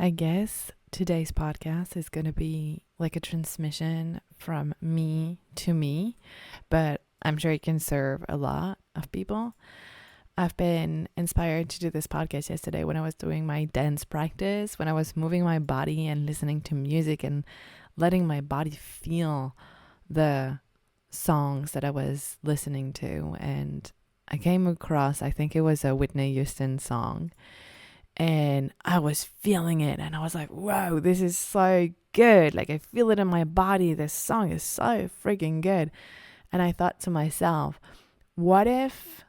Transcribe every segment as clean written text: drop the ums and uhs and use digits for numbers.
I guess today's podcast is going to be like a transmission from me to me, but I'm sure it can serve a lot of people. I've been inspired to do this podcast yesterday when I was doing my dance practice, when I was moving my body and listening to music and letting my body feel the songs that I was listening to. And I came across, I think it was a Whitney Houston song, and I was feeling it and I was like, whoa, this is so good. Like, I feel it in my body. This song is so freaking good. And I thought to myself, what if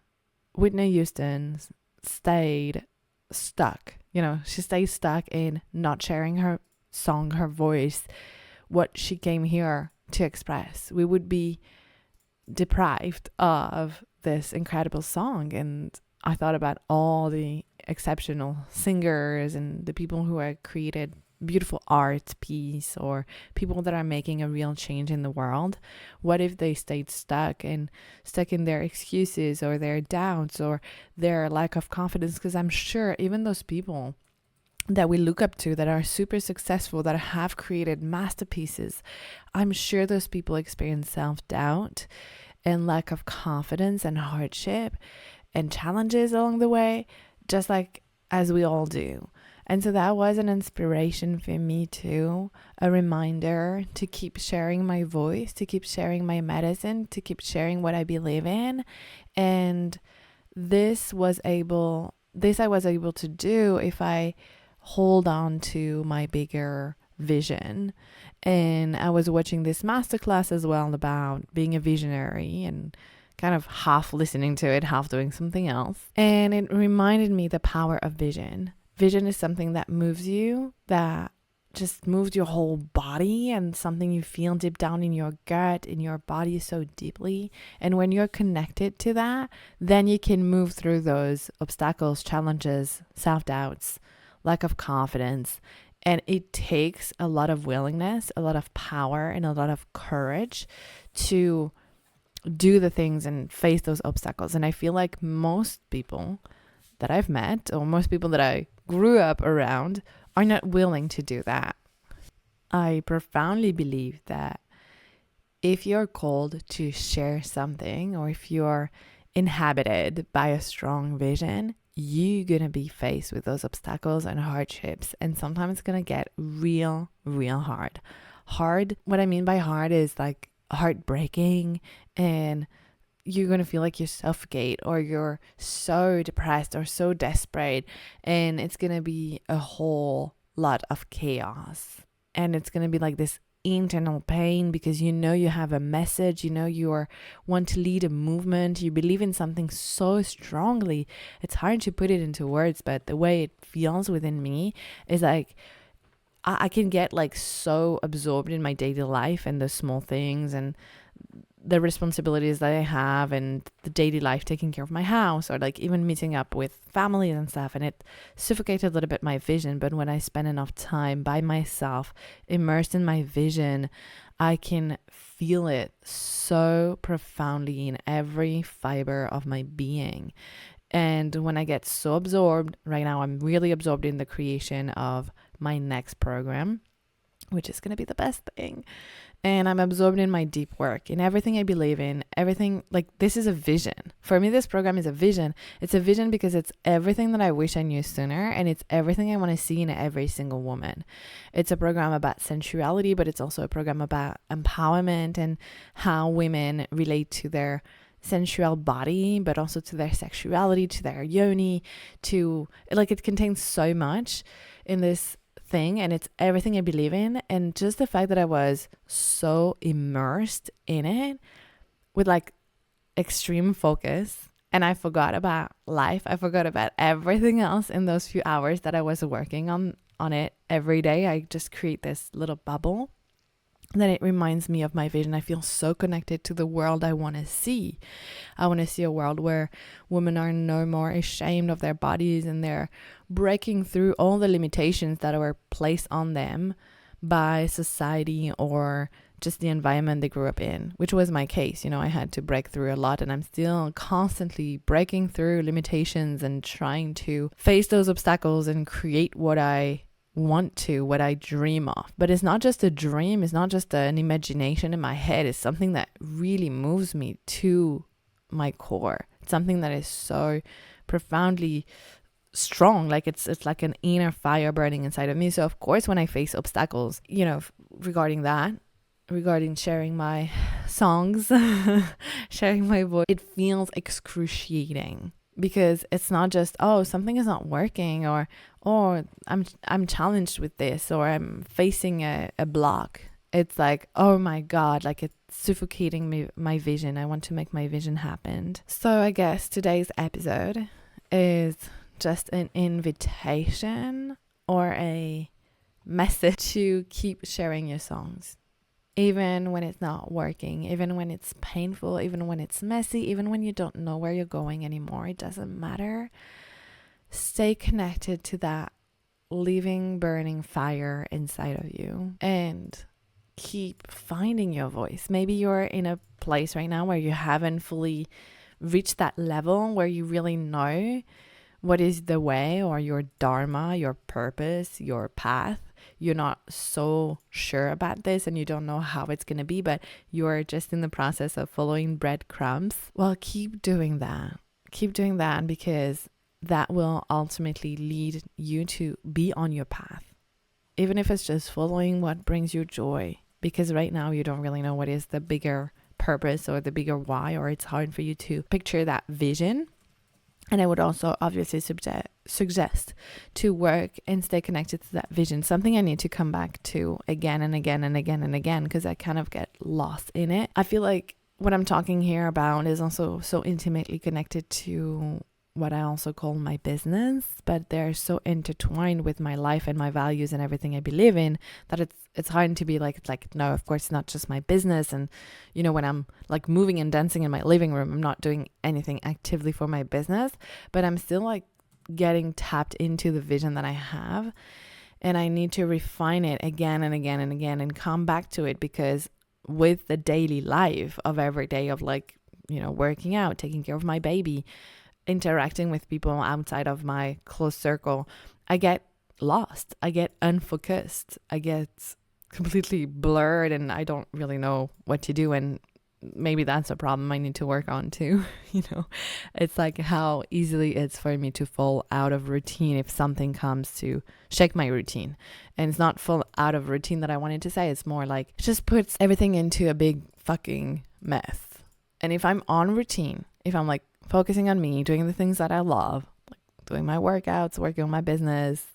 Whitney Houston stayed stuck? She stayed stuck in not sharing her song, her voice, what she came here to express. We would be deprived of this incredible song. And I thought about all the exceptional singers and the people who have created beautiful art piece or people that are making a real change in the world. What if they stayed stuck in their excuses or their doubts or their lack of confidence? Because I'm sure even those people that we look up to that are super successful, that have created masterpieces, I'm sure those people experience self-doubt and lack of confidence and hardship and challenges along the way, just like as we all do. And so that was an inspiration for me too, a reminder to keep sharing my voice, to keep sharing my medicine, to keep sharing what I believe in. And this I was able to do if I hold on to my bigger vision. And I was watching this masterclass as well about being a visionary and kind of half listening to it, half doing something else. And it reminded me the power of vision. Vision is something that moves you, that just moves your whole body, and something you feel deep down in your gut, in your body so deeply. And when you're connected to that, then you can move through those obstacles, challenges, self-doubts, lack of confidence. And it takes a lot of willingness, a lot of power, and a lot of courage to do the things and face those obstacles. And I feel like most people that I've met, or most people that I grew up around, are not willing to do that. I profoundly believe that if you're called to share something, or if you're inhabited by a strong vision, you're going to be faced with those obstacles and hardships. And sometimes it's going to get real, real hard. Hard, what I mean by hard is like heartbreaking, and you're going to feel like you suffocate, or you're so depressed or so desperate, and it's going to be a whole lot of chaos. And it's going to be like this internal pain because you have a message, you want to lead a movement, you believe in something so strongly. It's hard to put it into words, but the way it feels within me is like I can get like so absorbed in my daily life and the small things and the responsibilities that I have and the daily life, taking care of my house, or like even meeting up with family and stuff. And it suffocated a little bit my vision. But when I spend enough time by myself, immersed in my vision, I can feel it so profoundly in every fiber of my being. And when I get so absorbed, right now I'm really absorbed in the creation of my next program, which is going to be the best thing. And I'm absorbed in my deep work, in everything I believe in, everything. Like, this is a vision. For me, this program is a vision. It's a vision because it's everything that I wish I knew sooner, and it's everything I want to see in every single woman. It's a program about sensuality, but it's also a program about empowerment and how women relate to their sensual body, but also to their sexuality, to their yoni, to, like, it contains so much in this thing, and it's everything I believe in. And just the fact that I was so immersed in it with like extreme focus, and I forgot about life, I forgot about everything else in those few hours that I was working on it every day. I just create this little bubble. Then it reminds me of my vision. I feel so connected to the world I want to see. I want to see a world where women are no more ashamed of their bodies, and they're breaking through all the limitations that were placed on them by society or just the environment they grew up in, which was my case. I had to break through a lot, and I'm still constantly breaking through limitations and trying to face those obstacles and create what I want to, what I dream of. But it's not just a dream, it's not just an imagination in my head, it's something that really moves me to my core. It's something that is so profoundly strong, like it's like an inner fire burning inside of me. So of course, when I face obstacles, regarding sharing my songs, sharing my voice, it feels excruciating, because it's not just, oh, something is not working, or I'm challenged with this, or I'm facing a block. It's like, oh my God, like it's suffocating me, my vision. I want to make my vision happen. So I guess today's episode is just an invitation or a message to keep sharing your songs. Even when it's not working, even when it's painful, even when it's messy, even when you don't know where you're going anymore, it doesn't matter. Stay connected to that living, burning fire inside of you and keep finding your voice. Maybe you're in a place right now where you haven't fully reached that level where you really know what is the way, or your dharma, your purpose, your path. You're not so sure about this and you don't know how it's going to be, but you're just in the process of following breadcrumbs. Well, keep doing that. Keep doing that, because that will ultimately lead you to be on your path. Even if it's just following what brings you joy, because right now you don't really know what is the bigger purpose or the bigger why, or it's hard for you to picture that vision. And I would also obviously suggest to work and stay connected to that vision. Something I need to come back to again and again and again and again, because I kind of get lost in it. I feel like what I'm talking here about is also so intimately connected to what I also call my business, but they're so intertwined with my life and my values and everything I believe in that it's hard to be like, no, of course it's not just my business. And when I'm like moving and dancing in my living room, I'm not doing anything actively for my business, but I'm still like getting tapped into the vision that I have, and I need to refine it again and again and again and come back to it, because with the daily life of every day of working out, taking care of my baby, interacting with people outside of my close circle, I get lost, I get unfocused, I get completely blurred, and I don't really know what to do. And maybe that's a problem I need to work on too. It's like how easily it's for me to fall out of routine if something comes to shake my routine. And it's not fall out of routine that I wanted to say, it's more like it just puts everything into a big fucking mess. And if I'm on routine, if I'm like focusing on me, doing the things that I love, like doing my workouts, working on my business,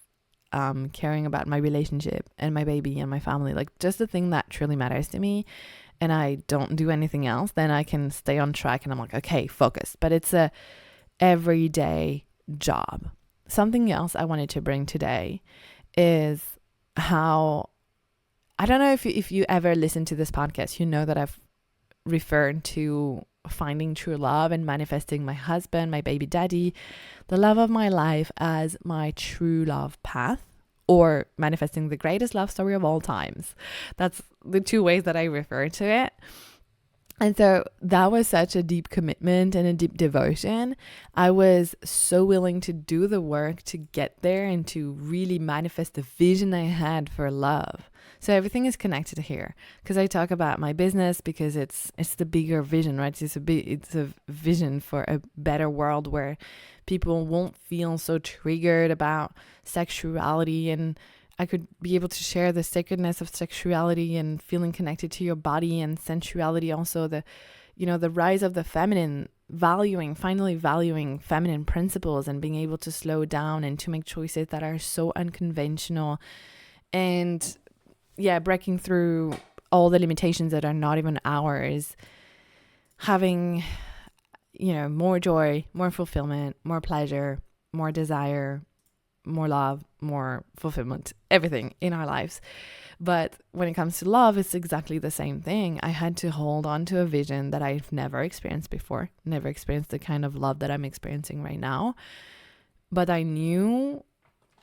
caring about my relationship and my baby and my family, like just the thing that truly matters to me, and I don't do anything else, then I can stay on track and I'm like, okay, focus. But it's a everyday job. Something else I wanted to bring today is how, I don't know if you ever listen to this podcast, that I've referred to finding true love and manifesting my husband, my baby daddy, the love of my life as my true love path, or manifesting the greatest love story of all times. That's the two ways that I refer to it. And so that was such a deep commitment and a deep devotion. I was so willing to do the work to get there and to really manifest the vision I had for love. So everything is connected here, because I talk about my business because it's the bigger vision, right? It's a vision for a better world where people won't feel so triggered about sexuality, and I could be able to share the sacredness of sexuality and feeling connected to your body and sensuality. Also the rise of the feminine, finally valuing feminine principles and being able to slow down and to make choices that are so unconventional, and breaking through all the limitations that are not even ours, having, more joy, more fulfillment, more pleasure, more desire, more love, more fulfillment, everything in our lives. But when it comes to love, it's exactly the same thing. I had to hold on to a vision that I've never experienced before, never experienced the kind of love that I'm experiencing right now. But I knew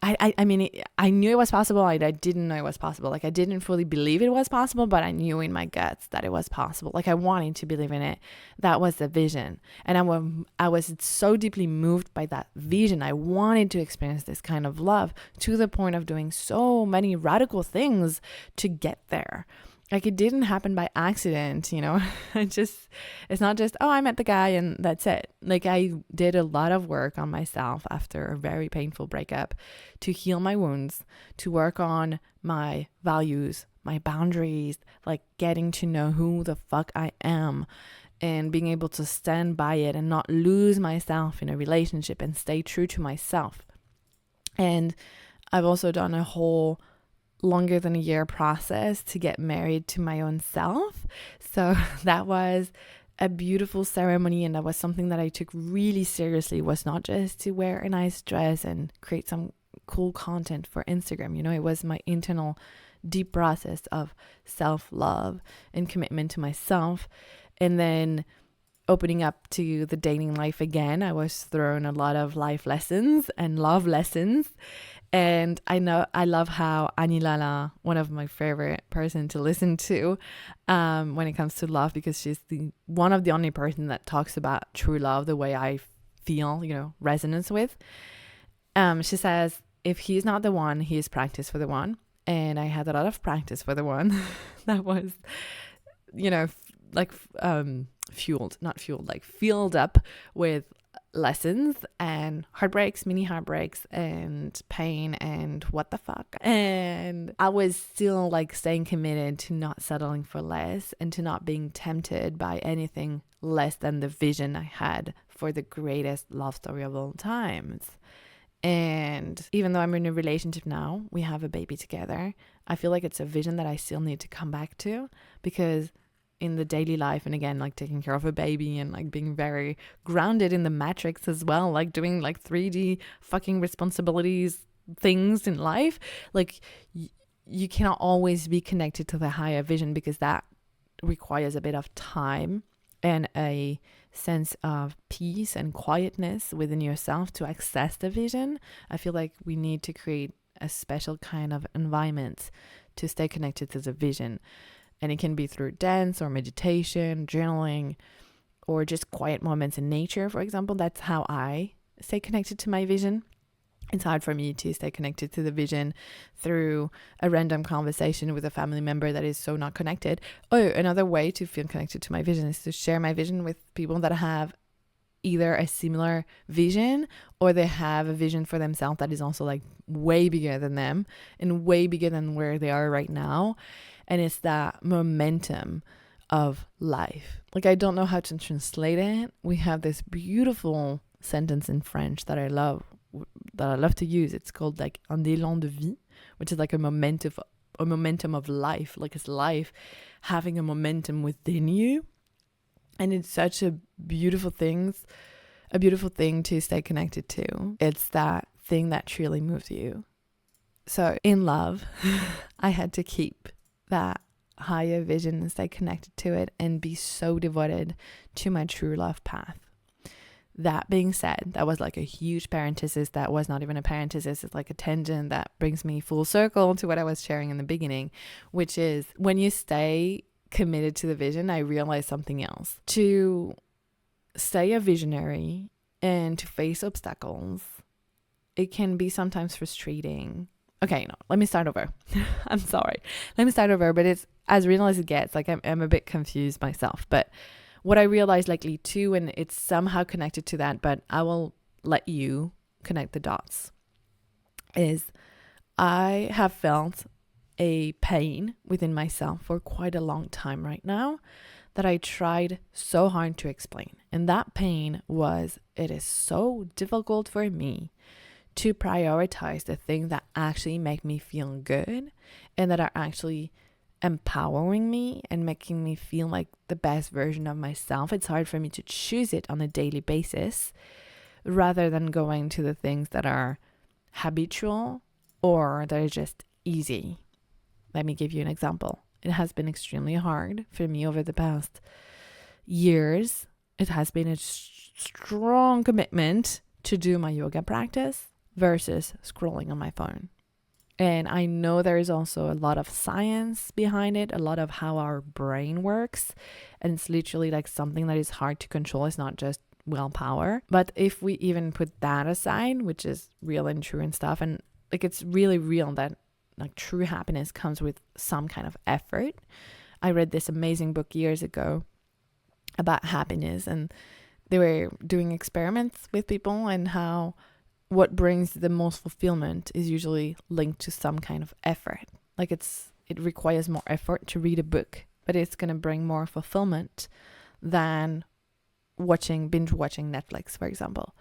I mean, I knew it was possible. I didn't know it was possible. Like, I didn't fully believe it was possible, but I knew in my guts that it was possible. Like, I wanted to believe in it. That was the vision. And I was so deeply moved by that vision. I wanted to experience this kind of love to the point of doing so many radical things to get there. Like, it didn't happen by accident, you know. It's not just, oh, I met the guy and that's it. Like, I did a lot of work on myself after a very painful breakup to heal my wounds, to work on my values, my boundaries, like getting to know who the fuck I am and being able to stand by it and not lose myself in a relationship and stay true to myself. And I've also done a whole longer than a year process to get married to my own self. So that was a beautiful ceremony, and that was something that I took really seriously. It was not just to wear a nice dress and create some cool content for Instagram. You know, it was my internal deep process of self-love and commitment to myself. And then opening up to the dating life again, I was thrown a lot of life lessons and love lessons. And I love how Annie Lala, one of my favorite person to listen to when it comes to love, because she's one of the only person that talks about true love the way I feel, you know, resonance with. She says, if he's not the one, he is practice for the one. And I had a lot of practice for the one that was, you know, filled up with lessons and heartbreaks, mini heartbreaks and pain and what the fuck. And I was still like staying committed to not settling for less and to not being tempted by anything less than the vision I had for the greatest love story of all times. And even though I'm in a relationship now, we have a baby together, I feel like it's a vision that I still need to come back to, because in the daily life, and again, like taking care of a baby and like being very grounded in the matrix as well, like doing like 3D fucking responsibilities things in life, like you cannot always be connected to the higher vision, because that requires a bit of time and a sense of peace and quietness within yourself to access the vision. I feel like we need to create a special kind of environment to stay connected to the vision. And it can be through dance or meditation, journaling, or just quiet moments in nature, for example. That's how I stay connected to my vision. It's hard for me to stay connected to the vision through a random conversation with a family member that is so not connected. Oh, another way to feel connected to my vision is to share my vision with people that have either a similar vision or they have a vision for themselves that is also like way bigger than them and way bigger than where they are right now. And it's that momentum of life. Like, I don't know how to translate it. We have this beautiful sentence in French that I love to use. It's called like un élan de vie, which is like a momentum of life. Like, it's life having a momentum within you. And it's such a beautiful thing to stay connected to. It's that thing that truly moves you. So in love, I had to keep that higher vision and stay connected to it and be so devoted to my true love path. That being said, that was like a huge parenthesis. That was not even a parenthesis. It's like a tangent that brings me full circle to what I was sharing in the beginning, which is when you stay committed to the vision, I realized something else. To stay a visionary and to face obstacles, it can be sometimes frustrating. Okay, no, let me start over. I'm sorry. Let me start over, but it's as real as it gets. Like, I'm a bit confused myself. But what I realized lately too, and it's somehow connected to that, but I will let you connect the dots, is I have felt a pain within myself for quite a long time right now that I tried so hard to explain. And that pain was, it is so difficult for me to prioritize the things that actually make me feel good and that are actually empowering me and making me feel like the best version of myself. It's hard for me to choose it on a daily basis rather than going to the things that are habitual or that are just easy. Let me give you an example. It has been extremely hard for me over the past years. It has been a strong commitment to do my yoga practice. versus scrolling on my phone. And I know there is also a lot of science behind it, a lot of how our brain works. And it's literally like something that is hard to control. It's not just willpower. But if we even put that aside, which is real and true and stuff, and like it's really real that like true happiness comes with some kind of effort. I read this amazing book years ago about happiness, and they were doing experiments with people and how what brings the most fulfillment is usually linked to some kind of effort. Like it requires more effort to read a book, but it's going to bring more fulfillment than binge watching Netflix, for example.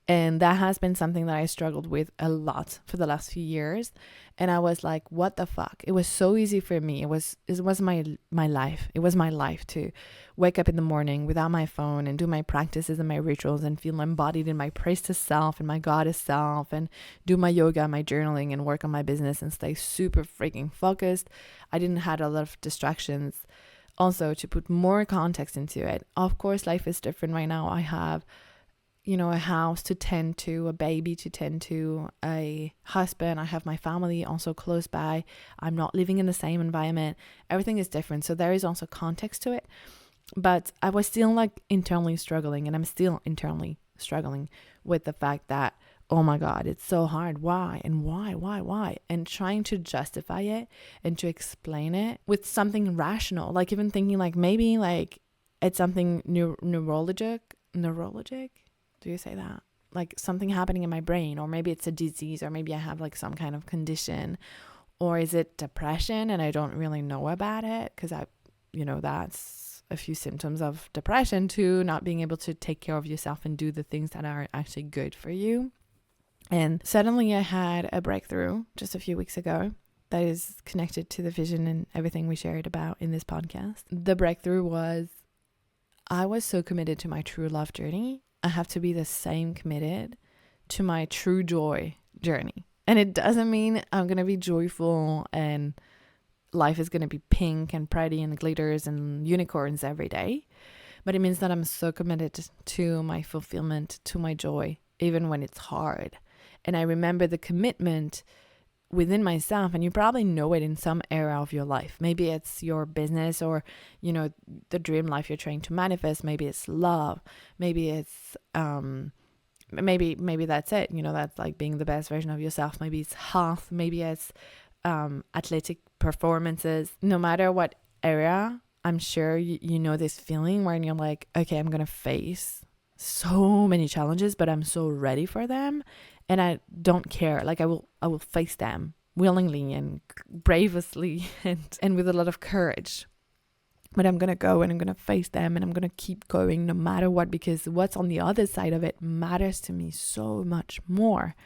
And that has been something that I struggled with a lot for the last few years. And I was like, what the fuck? It was so easy for me. It was my life. It was my life to wake up in the morning without my phone and do my practices and my rituals and feel embodied in my priestess self and my goddess self and do my yoga, my journaling and work on my business and stay super freaking focused. I didn't have a lot of distractions. Also, to put more context into it, of course, life is different right now. I have a house to tend to, a baby to tend to, a husband. I have my family also close by. I'm not living in the same environment. Everything is different. So there is also context to it. But I was still like internally struggling, and I'm still internally struggling with the fact that, oh my God, it's so hard. Why? And why? And trying to justify it and to explain it with something rational. Like even thinking like maybe like it's something neurologic. Do you say that? Like something happening in my brain, or maybe it's a disease, or maybe I have like some kind of condition, or is it depression and I don't really know about it because that's a few symptoms of depression too, not being able to take care of yourself and do the things that are actually good for you. And suddenly I had a breakthrough just a few weeks ago that is connected to the vision and everything we shared about in this podcast. The breakthrough was I was so committed to my true love journey. I have to be the same committed to my true joy journey. And it doesn't mean I'm going to be joyful and life is going to be pink and pretty and glitters and unicorns every day. But it means that I'm so committed to my fulfillment, to my joy, even when it's hard. And I remember the commitment within myself, and you probably know it in some area of your life. Maybe it's your business, or the dream life you're trying to manifest. Maybe it's love, maybe it's maybe that's it, that's like being the best version of yourself. Maybe it's health, maybe it's athletic performances. No matter what area, I'm sure you know this feeling where you're like, okay, I'm gonna face so many challenges, but I'm so ready for them. And I don't care. Like I will face them willingly and bravely and with a lot of courage. But I'm going to go and I'm going to face them, and I'm going to keep going no matter what, because what's on the other side of it matters to me so much more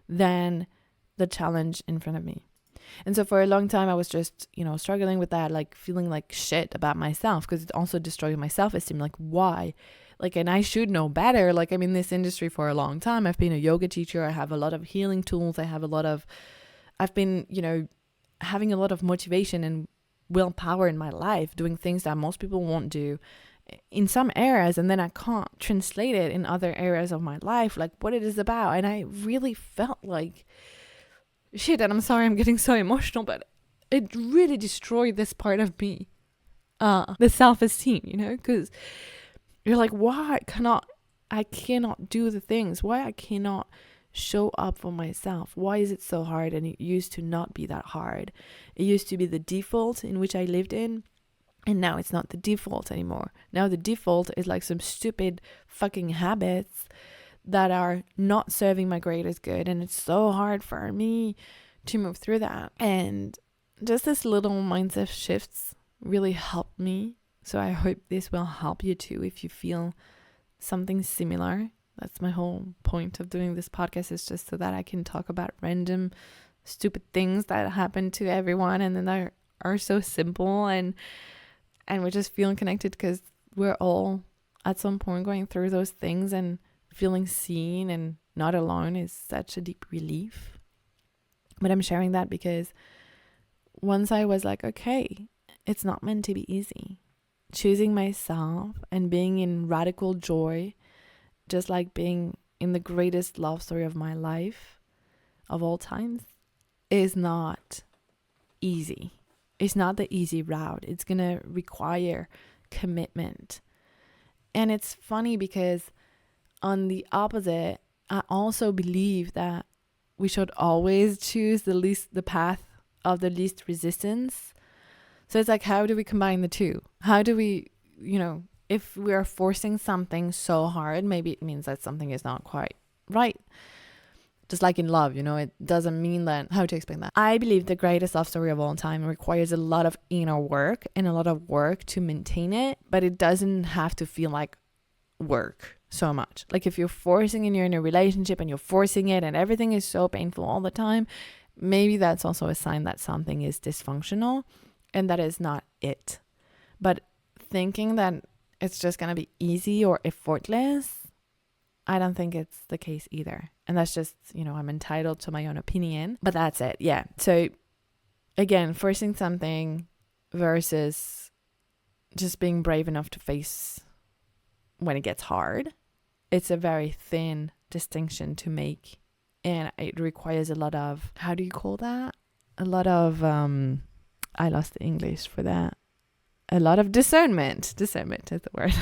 than the challenge in front of me. And so for a long time, I was just, struggling with that, like feeling like shit about myself, because it also destroyed my self-esteem. Like, why? Like, and I should know better. Like, I'm in this industry for a long time. I've been a yoga teacher. I have a lot of healing tools. I've been, having a lot of motivation and willpower in my life, doing things that most people won't do in some areas. And then I can't translate it in other areas of my life, like what it is about. And I really felt like shit. And I'm sorry I'm getting so emotional, but it really destroyed this part of me, the self-esteem, because you're like, why I cannot do the things? Why I cannot show up for myself? Why is it so hard? And it used to not be that hard. It used to be the default in which I lived in. And now it's not the default anymore. Now the default is like some stupid fucking habits that are not serving my greatest good. And it's so hard for me to move through that. And just this little mindset shifts really helped me. So I hope this will help you too if you feel something similar. That's my whole point of doing this podcast, is just so that I can talk about random stupid things that happen to everyone, and then they are so simple, and we're just feeling connected because we're all at some point going through those things, and feeling seen and not alone is such a deep relief. But I'm sharing that because once I was like, okay, it's not meant to be easy. Choosing myself and being in radical joy, just like being in the greatest love story of my life, of all times is not easy. It's not the easy route. It's going to require commitment. And it's funny because on the opposite, I also believe that we should always choose the path of the least resistance. So it's like, how do we combine the two? How do we, if we are forcing something so hard, maybe it means that something is not quite right. Just like in love, it doesn't mean that. How to explain that? I believe the greatest love story of all time requires a lot of inner work and a lot of work to maintain it, but it doesn't have to feel like work so much. Like if you're forcing and you're in a relationship and you're forcing it and everything is so painful all the time, maybe that's also a sign that something is dysfunctional and that is not it. But thinking that it's just going to be easy or effortless, I don't think it's the case either. And that's just, I'm entitled to my own opinion, but that's it. Yeah. So again, forcing something versus just being brave enough to face when it gets hard. It's a very thin distinction to make. And it requires a lot of, how do you call that? A lot of, I lost the English for that. A lot of discernment. Discernment is the word.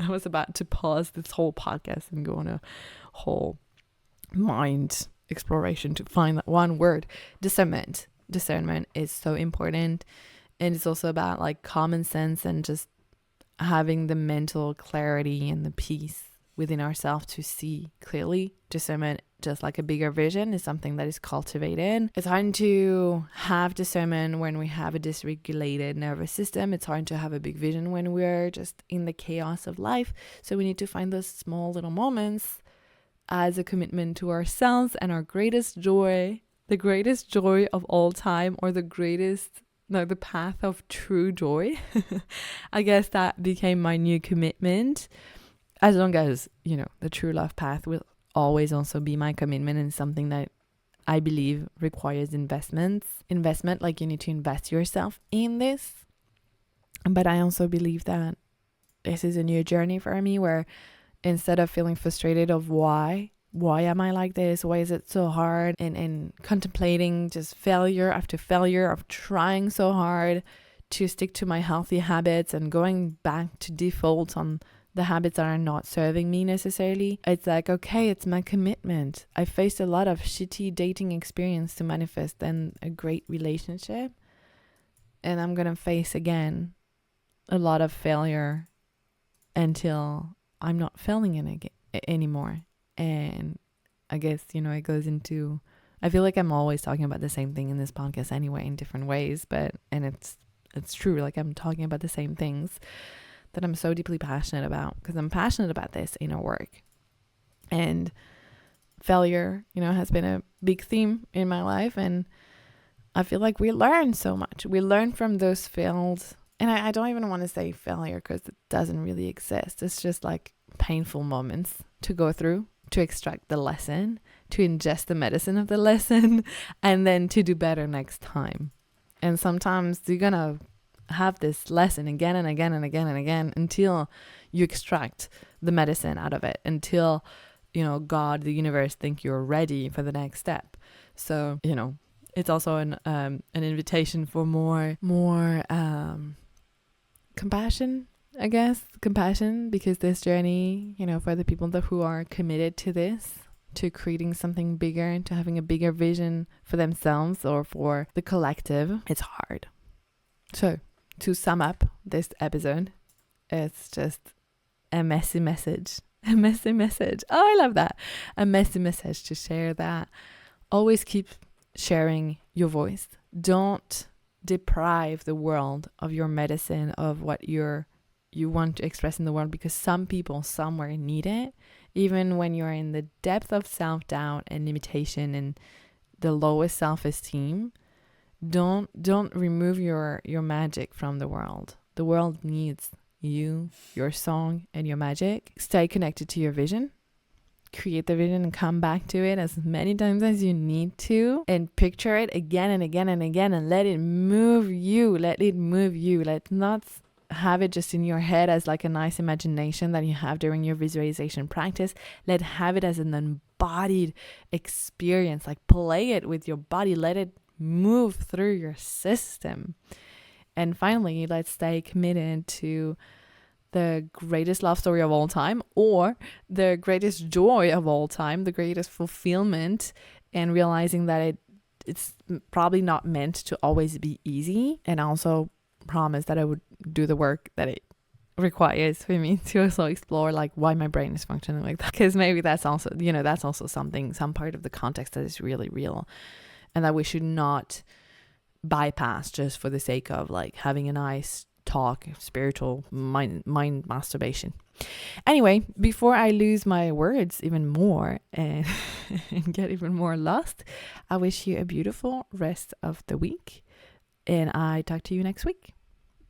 I was about to pause this whole podcast and go on a whole mind exploration to find that one word. Discernment. Discernment is so important. And it's also about like common sense and just having the mental clarity and the peace within ourselves to see clearly. Discernment, just like a bigger vision, is something that is cultivated. It's hard to have discernment when we have a dysregulated nervous system. It's hard to have a big vision when we're just in the chaos of life. So we need to find those small little moments as a commitment to ourselves and our greatest joy, the greatest joy of all time, or the path of true joy. I guess that became my new commitment. As long as, the true love path will always also be my commitment, and something that I believe requires investment, like you need to invest yourself in this. But I also believe that this is a new journey for me, where instead of feeling frustrated of why am I like this? Why is it so hard? And contemplating just failure after failure of trying so hard to stick to my healthy habits and going back to default on the habits that are not serving me necessarily. It's like, okay, it's my commitment. I faced a lot of shitty dating experience to manifest then a great relationship. And I'm going to face again a lot of failure until I'm not failing in anymore. And I guess, it goes into, I feel like I'm always talking about the same thing in this podcast anyway, in different ways, and it's true. Like I'm talking about the same things that I'm so deeply passionate about, because I'm passionate about this inner work. And failure, has been a big theme in my life. And I feel like we learn so much. We learn from those failed, and I don't even want to say failure because it doesn't really exist. It's just like painful moments to go through, to extract the lesson, to ingest the medicine of the lesson, and then to do better next time. And sometimes you're going to have this lesson again and again and again and again until you extract the medicine out of it, until God, the universe, think you're ready for the next step. So it's also an invitation for more compassion, I guess. Compassion, because this journey, for the people who are committed to this, to creating something bigger, to having a bigger vision for themselves or for the collective, it's hard. So to sum up this episode, it's just a messy message. A messy message. Oh, I love that. A messy message to share that. Always keep sharing your voice. Don't deprive the world of your medicine, of what you want to express in the world, because some people somewhere need it. Even when you're in the depth of self-doubt and limitation and the lowest self-esteem, don't remove your magic from the world. The world needs you, your song, and your magic. Stay connected to your vision. Create the vision and come back to it as many times as you need to, and picture it again and again and again, and let it move you. Let it move you. Let's not have it just in your head as like a nice imagination that you have during your visualization practice. Have it as an embodied experience. Like play it with your body, let it move through your system. And finally, let's stay committed to the greatest love story of all time, or the greatest joy of all time, the greatest fulfillment, and realizing that it's probably not meant to always be easy. And also promise that I would do the work that it requires for me to also explore like why my brain is functioning like that, because maybe that's also, that's also something, some part of the context that is really real, and that we should not bypass just for the sake of like having a nice talk, spiritual mind masturbation. Anyway, before I lose my words even more and get even more lost, I wish you a beautiful rest of the week, and I talk to you next week.